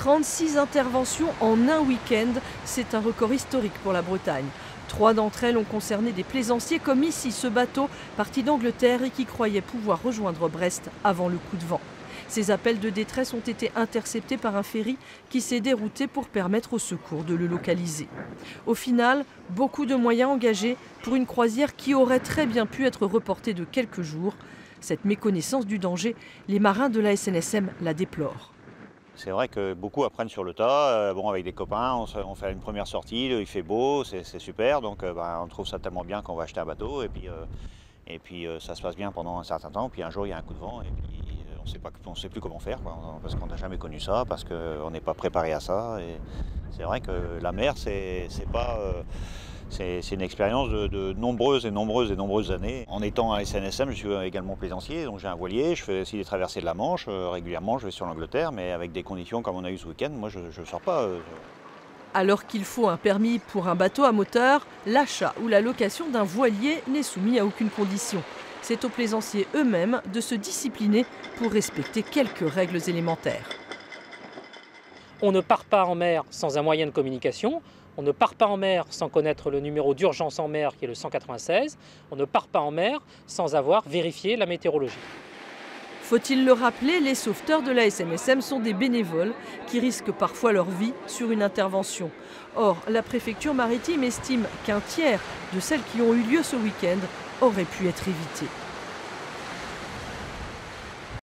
36 interventions en un week-end, c'est un record historique pour la Bretagne. 3 d'entre elles ont concerné des plaisanciers comme ici ce bateau parti d'Angleterre et qui croyait pouvoir rejoindre Brest avant le coup de vent. Ces appels de détresse ont été interceptés par un ferry qui s'est dérouté pour permettre aux secours de le localiser. Au final, beaucoup de moyens engagés pour une croisière qui aurait très bien pu être reportée de quelques jours. Cette méconnaissance du danger, les marins de la SNSM la déplorent. C'est vrai que beaucoup apprennent sur le tas. Bon, avec des copains, on fait une première sortie, il fait beau, c'est super. Donc on trouve ça tellement bien qu'on va acheter un bateau. Et puis ça se passe bien pendant un certain temps. Puis un jour, il y a un coup de vent. Et puis on sait plus comment faire, quoi, parce qu'on n'a jamais connu ça, parce qu'on n'est pas préparé à ça. Et c'est vrai que la mer, c'est une expérience de nombreuses années. En étant à SNSM, je suis également plaisancier, donc j'ai un voilier, je fais aussi des traversées de la Manche. Régulièrement, je vais sur l'Angleterre, mais avec des conditions comme on a eu ce week-end, moi je ne sors pas. Alors qu'il faut un permis pour un bateau à moteur, l'achat ou la location d'un voilier n'est soumis à aucune condition. C'est aux plaisanciers eux-mêmes de se discipliner pour respecter quelques règles élémentaires. On ne part pas en mer sans un moyen de communication. On ne part pas en mer sans connaître le numéro d'urgence en mer qui est le 196. On ne part pas en mer sans avoir vérifié la météorologie. Faut-il le rappeler, les sauveteurs de la SNSM sont des bénévoles qui risquent parfois leur vie sur une intervention. Or, la préfecture maritime estime qu'un tiers de celles qui ont eu lieu ce week-end auraient pu être évitées.